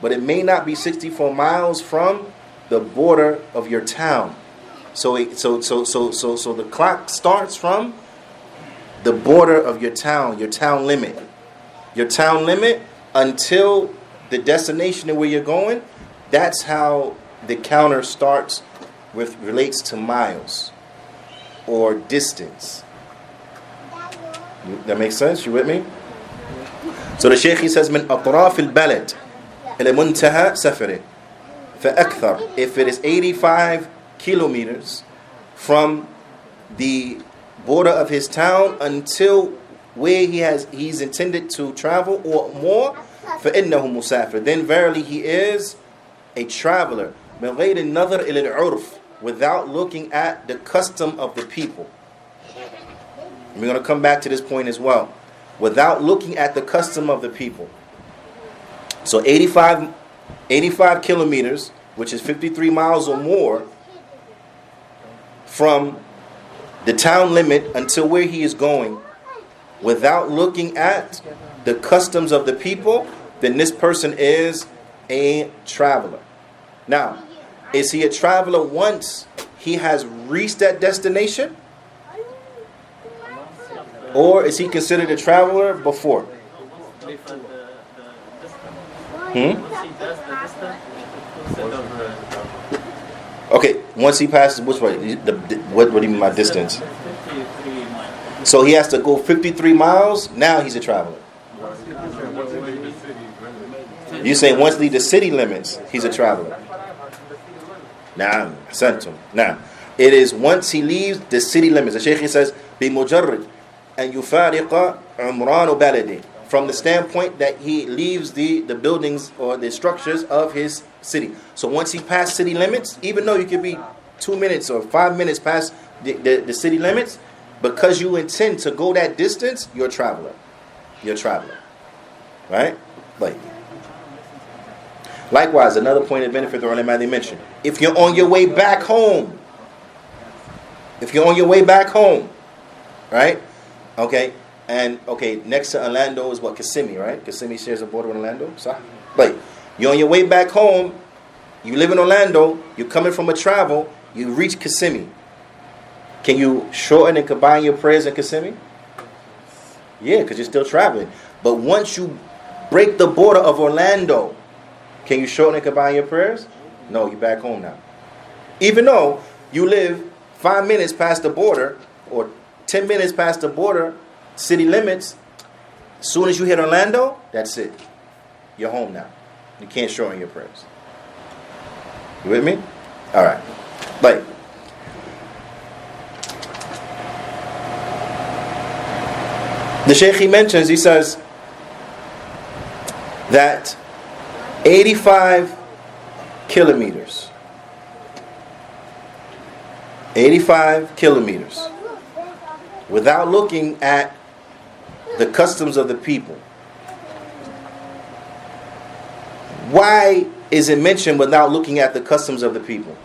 but it may not be 64 miles from the border of your town. So the clock starts from the border of your town limit. Your town limit until the destination where you're going, that's how the counter starts with relates to miles or distance. That makes sense? You with me? So the Shaykh says, من أطراف البلد إلى منتهى سفره فأكثر. If it is 85 kilometers from the border of his town until where he's intended to travel or more, فإنه مسافر. Then verily he is a traveler. من غير النظر إلى العرف, without looking at the custom of the people. We're going to come back to this point as well. Without looking at the custom of the people. So 85 kilometers, which is 53 miles or more, from the town limit until where he is going, without looking at the customs of the people, then this person is a traveler. Now, is he a traveler once he has reached that destination? Or is he considered a traveler before? Okay, once he passes, which way? What do you mean by distance? 53 miles. So he has to go 53 miles, now he's a traveler. You say once leave the city limits, he's a traveler. Now, it is once he leaves the city limits. The Shaykh says, بِمُجَرِّدْ أَنْ يُفَارِقَ عُمْرَانُ بَلَدِهِ, from the standpoint that he leaves the buildings or the structures of his city. So once he passed city limits, even though you could be 2 minutes or 5 minutes past the city limits, because you intend to go that distance, you're a traveler. You're a traveler. Right? Like, Likewise, another point of benefit the ulama they mentioned. If you're on your way back home, right? Okay, and next to Orlando is what? Kissimmee, right? Kissimmee shares a border with Orlando. So, like, you're on your way back home, you live in Orlando, you're coming from a travel, you reach Kissimmee. Can you shorten and combine your prayers in Kissimmee? Yeah, because you're still traveling. But once you break the border of Orlando, can you shorten and combine your prayers? No, you're back home now. Even though you live 5 minutes past the border or 10 minutes past the border, city limits, as soon as you hit Orlando, that's it. You're home now. You can't shorten your prayers. You with me? All right. Like, the Shaykh he mentions, he says that 85 kilometers without looking at the customs of the people. Why is it mentioned without looking at the customs of the people?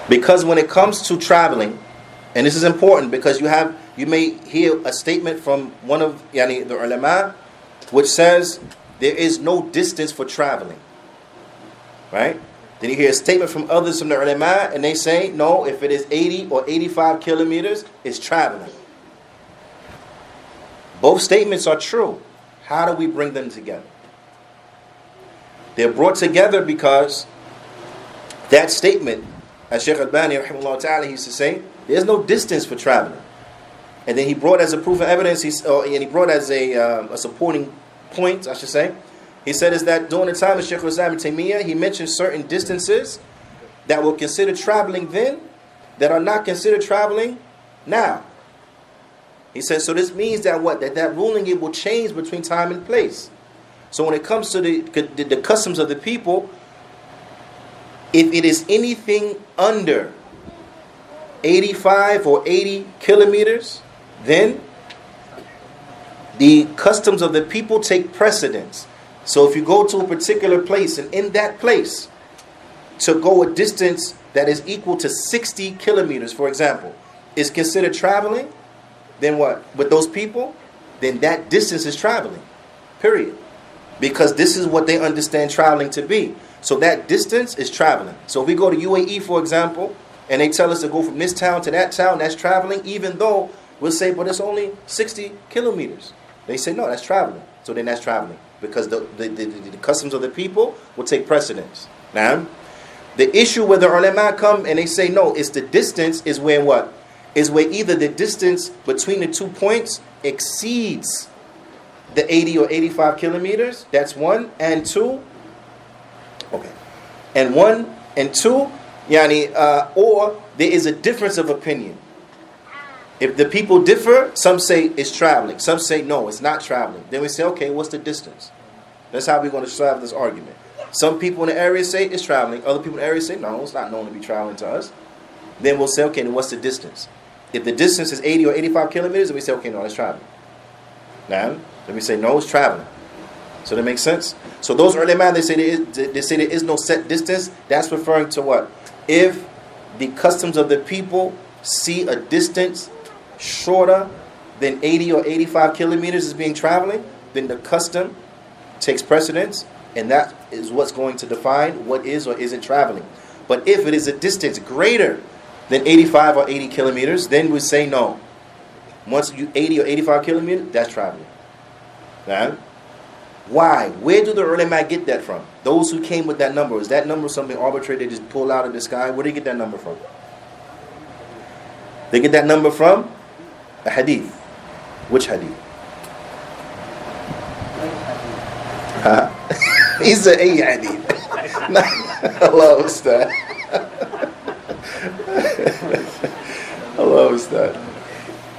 Because when it comes to traveling, and this is important because you may hear a statement from one of the ulama which says there is no distance for traveling. Right? Then you hear a statement from others from the ulama and they say, no, if it is 80 or 85 kilometers, it's traveling. Both statements are true. How do we bring them together? They're brought together because that statement, as Shaykh Albani rahimahullah ta'ala used to say, there's no distance for traveling. And then he brought as a proof of evidence, and he brought as a supporting point, I should say, he said is that during the time of Shaykh Islam ibn Taymiyyah, he mentioned certain distances that were considered traveling then that are not considered traveling now. He says, so this means that what? That ruling, it will change between time and place. So when it comes to the customs of the people, if it is anything under 85 or 80 kilometers, then the customs of the people take precedence. So if you go to a particular place, and in that place, to go a distance that is equal to 60 kilometers, for example, is considered traveling, then what? With those people, then that distance is traveling. Period. Because this is what they understand traveling to be. So that distance is traveling. So if we go to UAE, for example, and they tell us to go from this town to that town, that's traveling, even though we'll say, but it's only 60 kilometers. They say, no, that's traveling. So then that's traveling. Because the customs of the people will take precedence. Now, the issue where the ulama come and they say, no, it's the distance is where what? Is where either the distance between the 2 points exceeds the 80 or 85 kilometers. That's one. And two. Okay. And one and two. Or there is a difference of opinion. If the people differ, some say it's traveling. Some say no, it's not traveling. Then we say, okay, what's the distance? That's how we're going to solve this argument. Some people in the area say it's traveling. Other people in the area say, no, it's not known to be traveling to us. Then we'll say, okay, then what's the distance? If the distance is 80 or 85 kilometers, then we say, okay, no, it's traveling. Now, then we say, no, it's traveling. So that makes sense? So those early man, they say there is no set distance. That's referring to what? If the customs of the people see a distance shorter than 80 or 85 kilometers as being traveling, then the custom takes precedence, and that is what's going to define what is or isn't traveling. But if it is a distance greater than 85 or 80 kilometers, then we say no. Once you 80 or 85 kilometers, that's traveling. Now, why? Where do the ulama get that from? Those who came with that number, is that number something arbitrary they just pull out of the sky? Where do they get that number from? They get that number from a hadith. Which hadith? He said a hadith. Allah Ustad. Allah Ustad.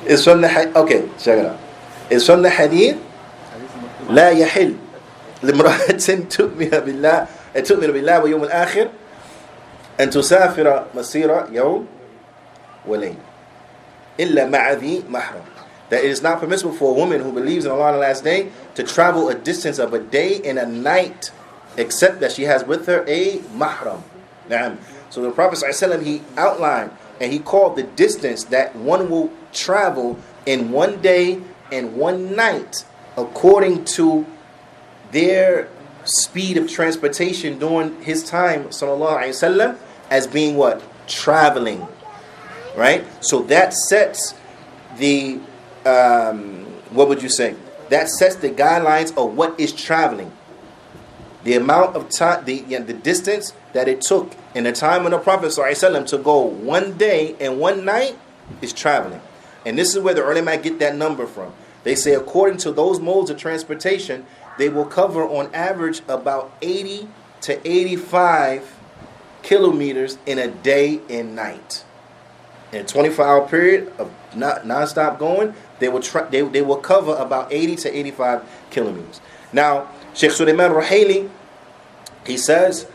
It's from the hadith. Okay, check it out. It's from the hadith. لا يحل لامرأة تؤمن بالله ويوم الآخر أن تسافر مسيرة يوم وليلة إلا مع ذي محرم. That it is not permissible for a woman who believes in Allah on the last day to travel a distance of a day and a night except that she has with her a mahram. Now, so the Prophet ﷺ, he outlined and he called the distance that one will travel in one day and one night according to their speed of transportation during his time, sallallahu alaihi wasallam, as being what? Traveling. Right? So that sets the what would you say? That sets the guidelines of what is traveling. The amount of time, the distance that it took in the time of the Prophet ﷺ to go one day and one night is traveling. And this is where the ulama get that number from. They say according to those modes of transportation, they will cover on average about 80 to 85 kilometers in a day and night. In a 24-hour period of non-stop going, they will cover about 80 to 85 kilometers. Now, Sheikh Sulaiman Ruhaili, he says,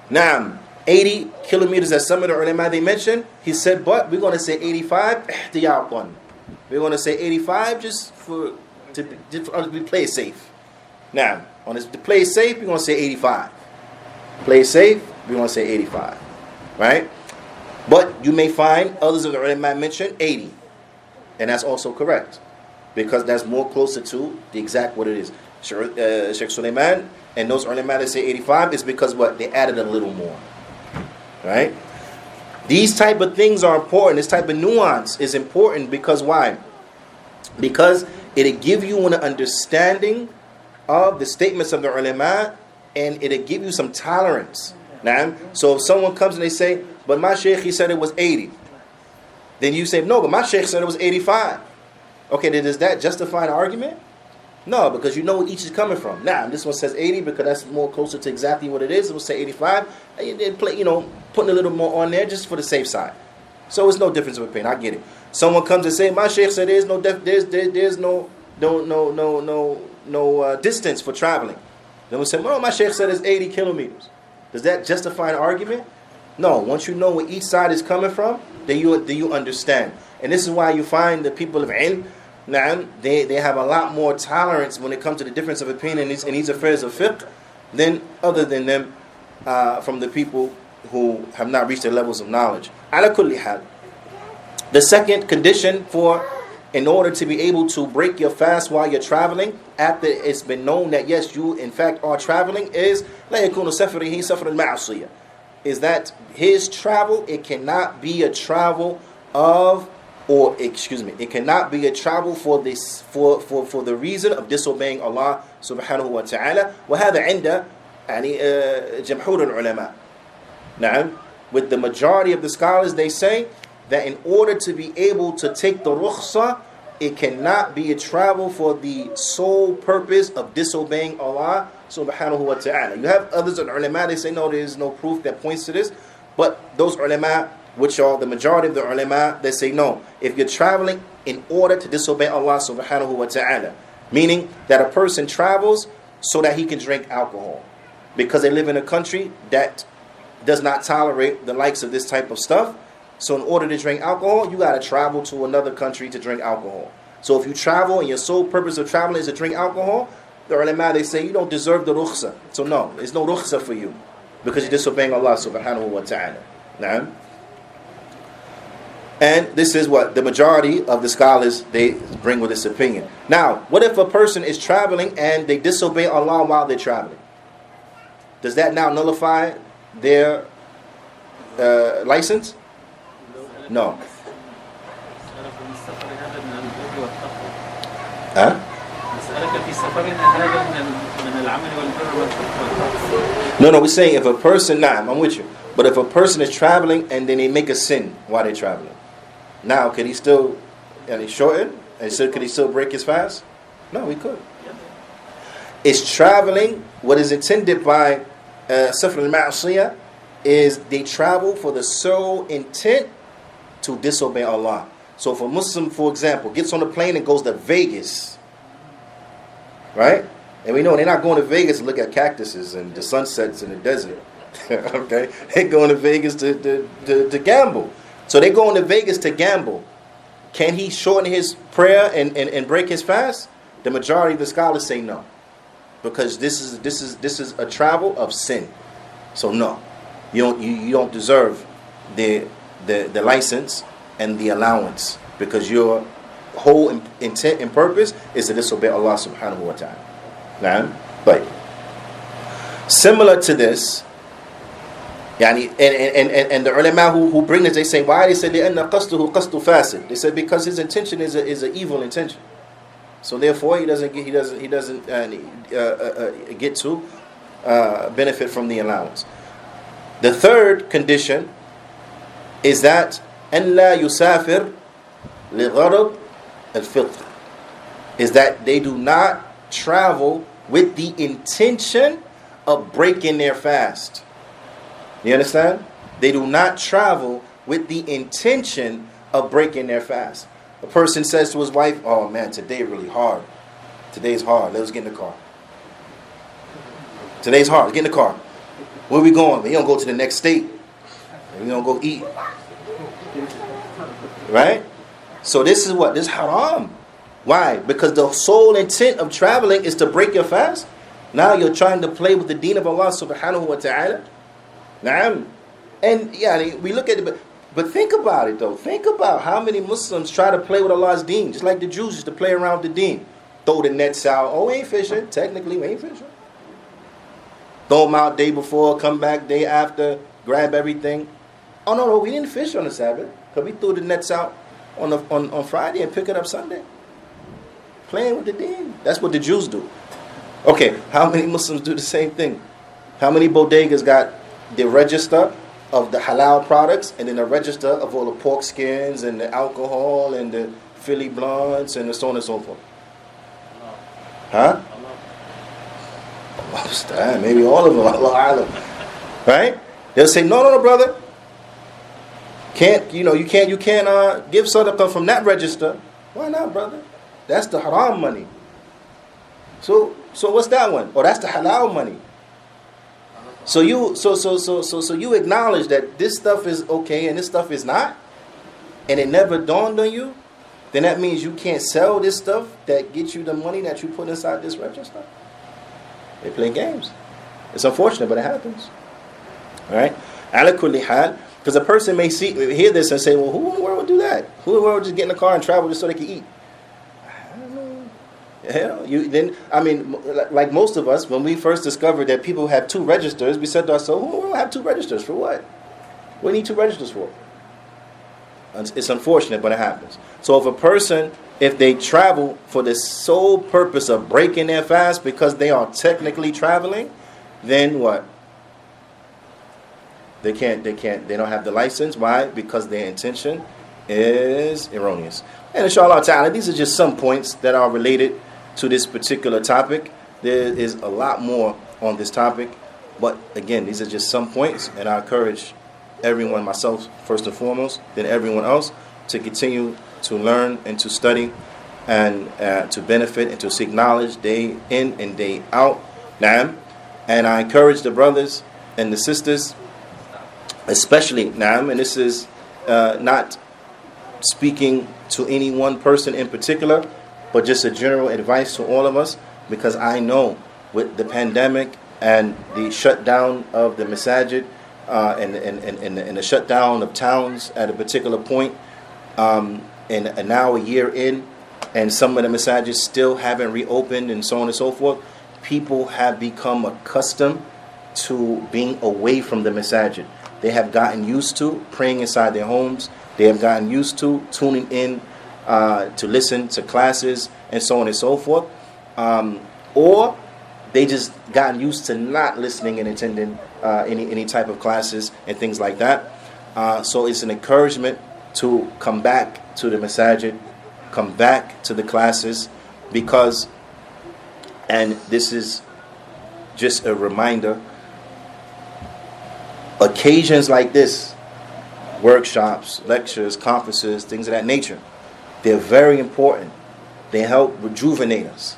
Naam, 80 kilometers as some of the ulama they mentioned. He said, but we're going to say 85, ihtiyatan. We're going to say 85 just to play it safe. Now, to play it safe, we're going to say 85. Play it safe, we're going to say 85. Right? But you may find others of the ulama mention 80. And that's also correct. Because that's more closer to the exact what it is. Sheikh Sulaiman and those ulama that say 85 is because what? They added a little more. Right? These type of things are important. This type of nuance is important because why? Because it'll give you an understanding of the statements of the ulama, and it'll give you some tolerance. Now, so if someone comes and they say, but my sheikh, he said it was 80. Then you say, no, but my sheikh said it was 85. Okay, then does that justify an argument? No, because you know where each is coming from. Now, this one says 80 because that's more closer to exactly what it is. It will say 85. And then putting a little more on there just for the safe side. So it's no difference of opinion. I get it. Someone comes and say, my sheikh said there's no distance for traveling. Then we say, well, my sheikh said it's 80 kilometers. Does that justify an argument? No. Once you know where each side is coming from, then you understand. And this is why you find the people of ilm, they have a lot more tolerance when it comes to the difference of opinion in these affairs of fiqh than other than them from the people who have not reached their levels of knowledge. Ala kulli hal. The second condition in order to be able to break your fast while you're traveling, after it's been known that yes, you in fact are traveling, is لا يكون سفره سفر المعصية. Is that his travel, it cannot be a travel it cannot be a travel for the reason of disobeying Allah subhanahu wa ta'ala. وهذا عند جمهور العلماء. Now, with the majority of the scholars, they say that in order to be able to take the rukhsah, it cannot be a travel for the sole purpose of disobeying Allah subhanahu wa ta'ala. You have others of the ulama, they say no, there is no proof that points to this. But those ulama, which are the majority of the ulama, they say no. If you're traveling in order to disobey Allah subhanahu wa ta'ala, meaning that a person travels so that he can drink alcohol, because they live in a country that does not tolerate the likes of this type of stuff. So in order to drink alcohol, you got to travel to another country to drink alcohol. So if you travel and your sole purpose of traveling is to drink alcohol, the ulama, they say you don't deserve the rukhsah. So no, there's no rukhsah for you because you're disobeying Allah subhanahu wa ta'ala. Now, and this is what the majority of the scholars, they bring with this opinion. Now, what if a person is traveling and they disobey Allah while they're traveling? Does that now nullify their license? No. Huh? No, we're saying if a person, I'm with you. But if a person is traveling and then they make a sin while they're traveling, now can he still shorten? And so could he still break his fast? No, he could. It's traveling. What is intended by Safr al-Ma'asiyah is they travel for the sole intent to disobey Allah. So if a Muslim, for example, gets on a plane and goes to Vegas, right? And we know they're not going to Vegas to look at cactuses and the sunsets in the desert. Okay? They're going to Vegas to gamble. So they're going to Vegas to gamble. Can he shorten his prayer and break his fast? The majority of the scholars say no. because this is a travel of sin. So no, you don't deserve the license and the allowance, because your whole intent and purpose is to disobey Allah subhanahu wa ta'ala. Now, but similar to this, yani, and the ulama who bring this, they say, why? They say لأن قصده قصد فاسد. They said because his intention is an evil intention, so therefore he doesn't get to benefit from the allowance. The third condition is that أن لا يسافر لغرض الفطر, is that they do not travel with the intention of breaking their fast. You understand? They do not travel with the intention of breaking their fast. A person says to his wife, oh man, today really hard. Today's hard. Let's get in the car. Today's hard. Get in the car. Where we going? We don't go to the next state. We don't go eat. Right? So this is what? This is haram. Why? Because the sole intent of traveling is to break your fast. Now you're trying to play with the deen of Allah subhanahu wa ta'ala. Naam. And yeah, we look at it, but think about it though. Think about how many Muslims try to play with Allah's deen, just like the Jews used to play around with the deen. Throw the nets out. Oh, we ain't fishing. Technically, we ain't fishing. Throw them out day before, come back day after, grab everything. Oh no, we didn't fish on the Sabbath because we threw the nets out on Friday and pick it up Sunday. Playing with the deen. That's what the Jews do. Okay, how many Muslims do the same thing? How many bodegas got the register of the halal products and then the register of all the pork skins and the alcohol and the Philly blunts and the so on and so forth? Huh? Maybe all of them. Allah. Right? They'll say, no, brother. You can't give sadaqah from that register. Why not, brother? That's the haram money. So what's that one? Oh, that's the halal money. So you acknowledge that this stuff is okay and this stuff is not, and it never dawned on you. Then that means you can't sell this stuff that gets you the money that you put inside this register. They play games. It's unfortunate, but it happens. All right? Ala kulli hal. Because a person may hear this and say, well, who in the world would do that? Who in the world would just get in the car and travel just so they can eat? I don't know. Like most of us, when we first discovered that people have two registers, we said to ourselves, who in the world have two registers? For what? What do you need two registers for? It's unfortunate, but it happens. So if they travel for the sole purpose of breaking their fast because they are technically traveling, then what? They don't have the license. Why? Because their intention is erroneous. And inshallah ta'ala, these are just some points that are related to this particular topic. There is a lot more on this topic, but again, these are just some points, and I encourage everyone, myself first and foremost, then everyone else, to continue to learn and to study and to benefit and to seek knowledge day in and day out. Naam. And I encourage the brothers and the sisters, especially Naam, and this is not speaking to any one person in particular, but just a general advice to all of us, because I know with the pandemic and the shutdown of the Masjid and the shutdown of towns at a particular point, and now a year in, and some of the Masjids still haven't reopened and so on and so forth, people have become accustomed to being away from the Masjid. They have gotten used to praying inside their homes. They have gotten used to tuning in to listen to classes and so on and so forth. Or they just gotten used to not listening and attending any type of classes and things like that. So it's an encouragement to come back to the Masjid, come back to the classes, because, and this is just a reminder, occasions like this, workshops, lectures, conferences, things of that nature, they're very important. They help rejuvenate us.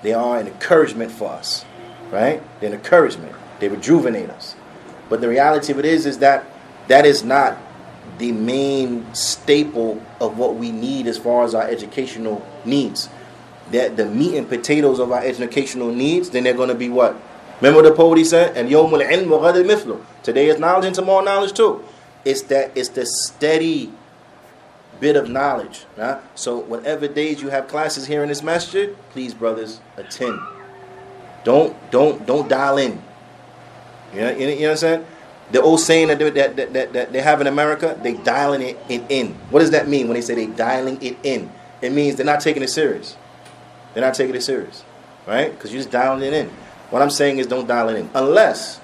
They are an encouragement for us, right? They're an encouragement. They rejuvenate us. But the reality of it is that is not the main staple of what we need as far as our educational needs. the meat and potatoes of our educational needs, then they're going to be what? Remember the poet he said, and yawmul ilm wa ghadal mithlu. Today is knowledge and tomorrow knowledge too. It's the steady bit of knowledge. Huh? So whatever days you have classes here in this masjid, please brothers, attend. Don't dial in. You know what I'm saying? The old saying that they have in America, they dialing it in. What does that mean when they say they dialing it in? It means they're not taking it serious. They're not taking it serious, right? Because you're just dialing it in. What I'm saying is don't dial it in. Unless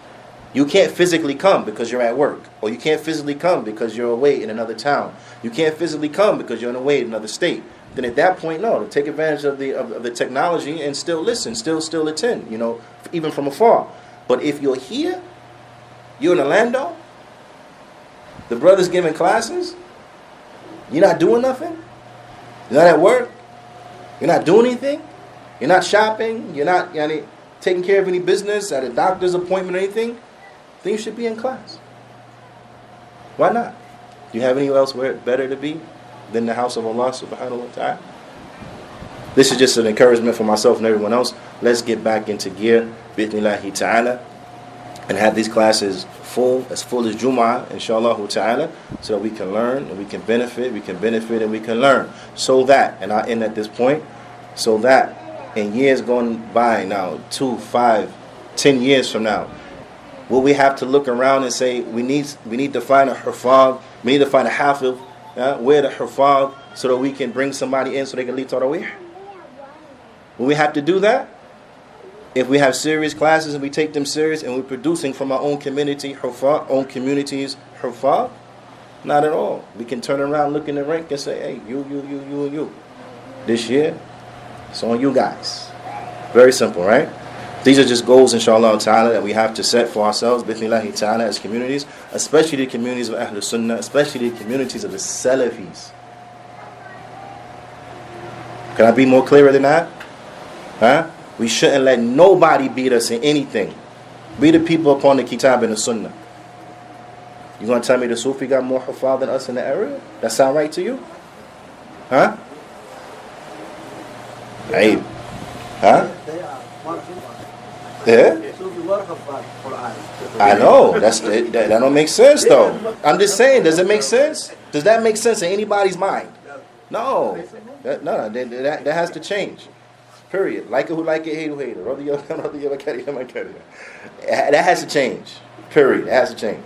you can't physically come because you're at work. Or you can't physically come because you're away in another town. You can't physically come because you're away in another state. Then at that point, no, to take advantage of the technology and still listen, still attend, even from afar. But if you're here, you're in Orlando, the brother's giving classes, you're not doing nothing, you're not at work, you're not doing anything, you're not shopping, you're not taking care of any business, at a doctor's appointment or anything, then you should be in class. Why not? Do you have anywhere else where it's better to be than the house of Allah subhanahu wa ta'ala? This is just an encouragement for myself and everyone else. Let's get back into gear, bi'ithnillahi ta'ala, and have these classes as full as Jum'ah, inshallah ta'ala, so that we can learn and we can benefit and we can learn. So that, and I'll end at this point, so that in years going by now, 2, 5, 10 years from now, will we have to look around and say, we need to find a hufad, we need to find a hafiz, where the hufad, so that we can bring somebody in so they can lead Tarawih? Will we have to do that? If we have serious classes and we take them serious and we're producing from our own community, own communities, hufad? Not at all. We can turn around, look in the rank and say, hey, you, and you. This year, it's on you guys. Very simple, right? These are just goals, inshallah ta'ala, that we have to set for ourselves, bi'ithnillahi ta'ala, as communities, especially the communities of Ahlul Sunnah, especially the communities of the Salafis. Can I be more clearer than that? Huh? We shouldn't let nobody beat us in anything. Be the people upon the Kitab and the Sunnah. You going to tell me the Sufi got more hufad than us in the area? That sound right to you? Huh? Hey. Huh? Yeah? I know. That don't make sense though. I'm just saying, does it make sense? Does that make sense in anybody's mind? No. That has to change. Period. Like it who like it, hate who hate it. That has to change. Period. It has to change.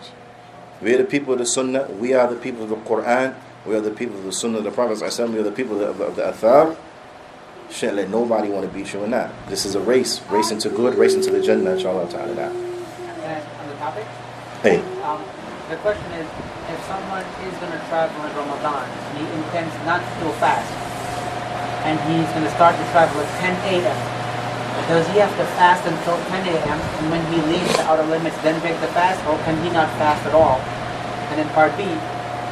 We are the people of the Sunnah. We are the people of the Qur'an. We are the people of the Sunnah of the Prophet. We are the people of the Athar. Shouldn't let nobody want to beat you in that. This is a race. Race into good, race into the Jannah, inshallah ta'ala. On the topic? Hey. The question is, if someone is going to travel in Ramadan and he intends not to fast, and he's going to start to travel at 10 a.m., does he have to fast until 10 a.m. and when he leaves the outer limits then break the fast, or can he not fast at all? And then part B,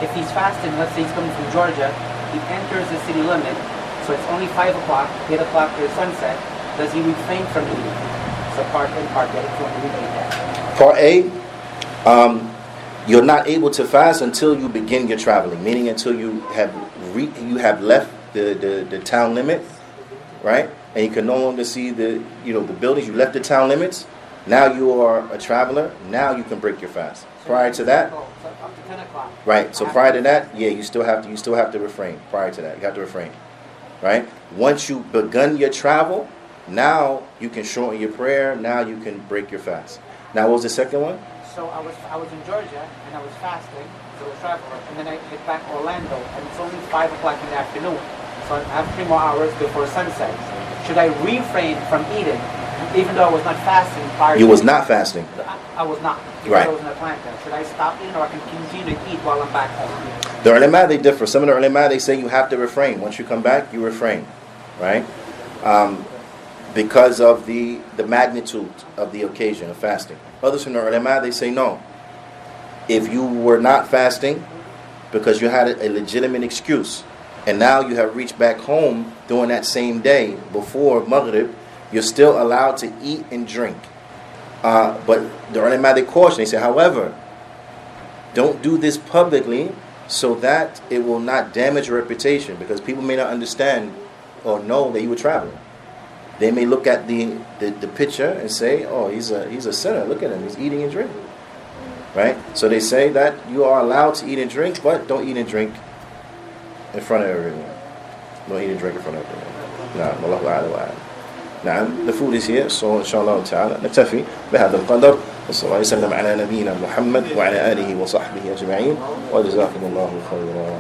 if he's fasting, let's say he's coming from Georgia, he enters the city limit, so it's only 5 o'clock, 8 o'clock is sunset, does he refrain from eating? So part A, if you want to read that. Part A, you're not able to fast until you begin your traveling, meaning until you have left the town limit, right? And you can no longer see the buildings. You left the town limits. Now you are a traveler. Now you can break your fast. Prior to that, up to 10 o'clock. Right. So prior to that, yeah, you still have to refrain. Prior to that, you have to refrain, right? Once you begun your travel, now you can shorten your prayer. Now you can break your fast. Now, what was the second one? So I was in Georgia and I was fasting, so I was traveling, and then I get back to Orlando and it's only 5 o'clock in the afternoon. So I have 3 more hours before sunset. Should I refrain from eating, even though I was not fasting prior to... You was not fasting. I was not. Because Right. I was in Atlanta. Should I stop eating or I can continue to eat while I'm back home? The ulama, they differ. Some of the ulama, they say you have to refrain. Once you come back, you refrain, right? Because of the magnitude of the occasion of fasting. Others from the ulama, they say no. If you were not fasting because you had a legitimate excuse, and now you have reached back home during that same day before Maghrib, you're still allowed to eat and drink. But the ulama, they caution, they say, however, don't do this publicly so that it will not damage your reputation, because people may not understand or know that you were traveling. They may look at the picture and say, oh, he's a sinner. Look at him. He's eating and drinking. Right? So they say that you are allowed to eat and drink, but don't eat and drink in front of everyone. Don't eat and drink in front of everyone. نعم والله أعلم وأعلم. نعم, the food is here, so inshallah ta'ala نكتفي بهذا القدر. وصلى الله وسلم على نبينا محمد وعلى آله وصحبه أجمعين وجزاكم الله خيرا.